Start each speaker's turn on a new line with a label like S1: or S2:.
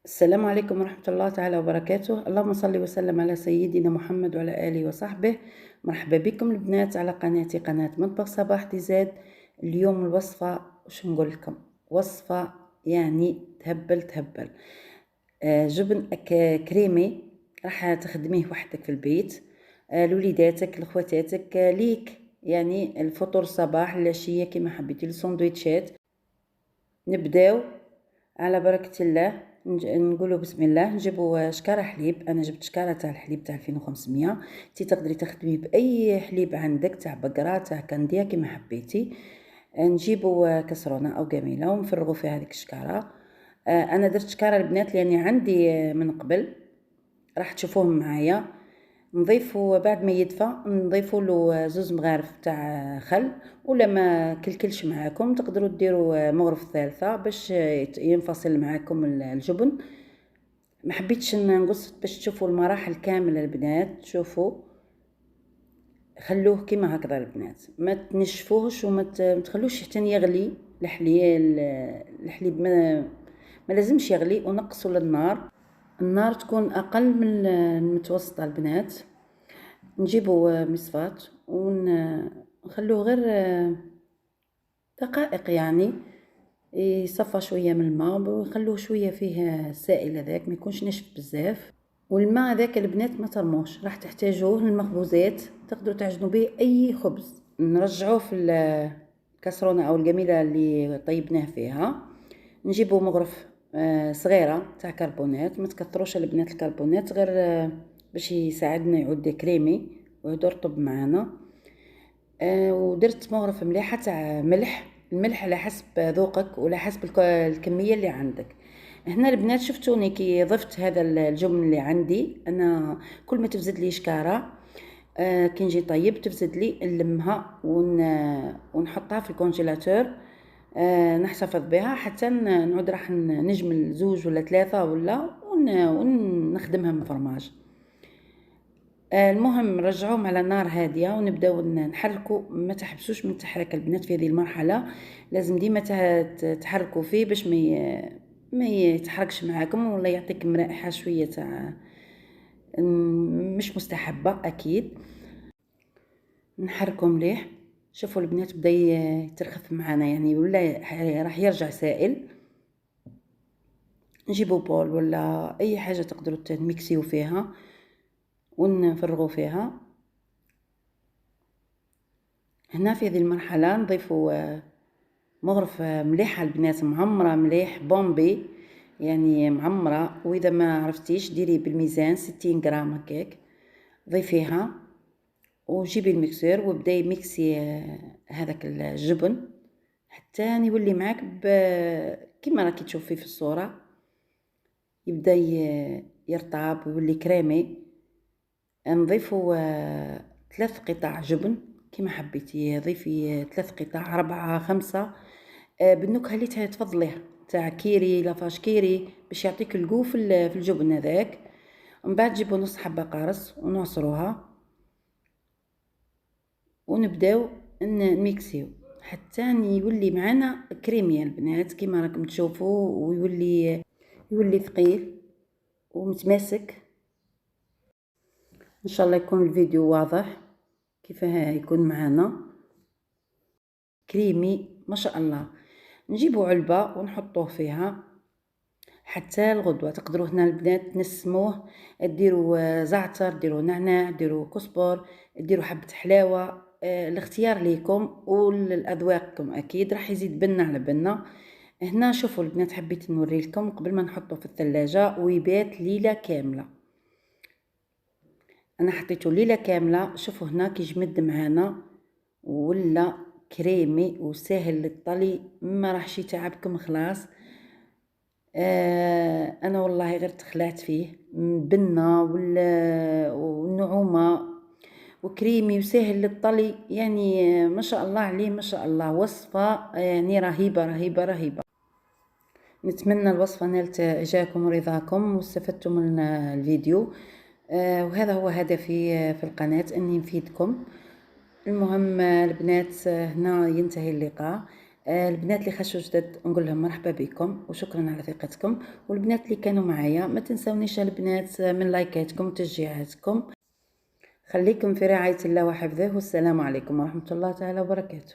S1: السلام عليكم ورحمة الله تعالى وبركاته. اللهم صل وسلم على سيدنا محمد وعلى آله وصحبه. مرحبا بكم البنات على قناتي، قناة مطبخ صباح ديزاد. اليوم الوصفة واش نقول لكم، وصفة يعني تهبل تهبل. جبن كريمي راح تخدميه وحدك في البيت، لوليداتك لخواتاتك، ليك يعني الفطور الصباح العشية كما حبيتي، السندويتشات. نبداو على بركة الله. نقولوا بسم الله. نجيبوا شكارة حليب، انا جبت شكارة تاع الحليب تاع 2500. انتي تقدري تخدمي باي حليب عندك، تاع بقرة تاع كندية كما حبيتي. نجيبوا كسرونة او قميلة ونفرغوا فيها هذيك الشكارة. انا درت شكارة البنات لاني عندي من قبل، راح تشوفوهم معايا. نضيفوا بعد ما يدفى نضيفوا له زوز مغارف تاع خل، ولا ما كلكلش معاكم تقدروا ديروا مغرف ثالثه باش ينفصل معاكم الجبن. ما حبيتش نقص باش تشوفوا المراحل كامله البنات. شوفوا، خلوه كيما هكذا البنات، ما تنشفوهش وما تخلوش حتى يغلي الحليب ما لازمش يغلي. ونقصوا للنار، النار تكون اقل من المتوسطه البنات. نجيبوا مصفاة ونخلوه غير دقائق، يعني يصفى شويه من الماء ونخلوه شويه فيه السائل هذاك، ما يكونش ناشف بزاف. والماء هذاك البنات ما ترموش، راح تحتاجوه للمخبوزات، تقدروا تعجنوا به اي خبز. نرجعوه في الكاسرونه او القميله اللي طيبناه فيها. نجيبوا مغرف صغيره تاع كربونات، ما تكثروش البنات الكربونات، غير باش يساعدنا يعود كريمي ويعود يرطب معنا. ودرت مغرفه مليحه تاع ملح. الملح على حسب ذوقك وعلى حسب الكميه اللي عندك. هنا البنات شفتوني كي ضفت هذا الجبن اللي عندي انا، كل ما تفزد لي شكاره كي نجي طيب تفزد لي نلمها ونحطها في الكونجيلاتور. نحتفظ بها حتى نعود راح نجمل زوج ولا ثلاثة ولا ونخدمها من فرماج. المهم نرجعوهم على نار هاديه ونبداو نحركوا. ما تحبسوش من التحريك البنات في هذه المرحله، لازم ديما تحركوا فيه باش ما يتحركش معاكم ولا يعطيكم رائحه شويه تاع مش مستحبه اكيد. نحركوا مليح. شوفوا البنات بدا يترخف معنا يعني، ولا راح يرجع سائل. نجيبوا بول ولا اي حاجه تقدروا تميكسيو فيها ونفرغوا فيها. هنا في هذه المرحله نضيفوا مغرف مليحه البنات، معمره مليح بومبي يعني معمره. واذا ما عرفتيش ديري بالميزان 60 غرام هكاك، ضيفيها وجيبي الميكسور وابداي ميكسي هذاك الجبن حتى يولي معاك كيما راكي تشوفي في الصوره، يبدا يرطب ويولي كريمي. نضيفوا 3 قطع جبن كيما حبيتي، ضيفي 3 قطع 4 5 بالنكهه اللي تفضليها، تاع كيري لافاش كيري باش يعطيك القو في الجبن هذاك. ومن بعد جيبوا نص حبه قارص ونعصروها ونبداو نميكسيو حتى يولي معنا كريمي البنات كيما راكم تشوفوا، ويولي ثقيل ومتماسك. ان شاء الله يكون الفيديو واضح كيف يكون معنا كريمي ما شاء الله. نجيبوا علبه ونحطوه فيها حتى الغدوه. تقدروا هنا البنات تنسموه، ديروا زعتر، ديروا نعناع، ديروا كزبر، ديروا حبه حلاوه. الاختيار ليكم ولأذواقكم، اكيد راح يزيد بنه على بنه. هنا شوفوا البنات، حبيت نوري لكم قبل ما نحطه في الثلاجه ويبات ليله كامله. انا حطيته ليله كامله. شوفوا هنا كي جمد معانا ولا كريمي وسهل للطلي، ما راحش يتعبكم خلاص. انا والله غير تخلعت فيه بنه والنعومه وكريمي وسهل للطلي يعني ما شاء الله عليه، ما شاء الله. وصفه يعني رهيبه رهيبه رهيبه. نتمنى الوصفه نالت اعجابكم ورضاكم واستفدتم من الفيديو. وهذا هو هدفي في القناه، اني نفيدكم. المهم البنات هنا ينتهي اللقاء. البنات اللي خشوا جدد نقول لهم مرحبا بكم وشكرا على ثقتكم، والبنات اللي كانوا معايا ما تنسونيش البنات من لايكاتكم وتشجيعاتكم. خليكم في رعاية الله وحفظه، والسلام عليكم ورحمة الله تعالى وبركاته.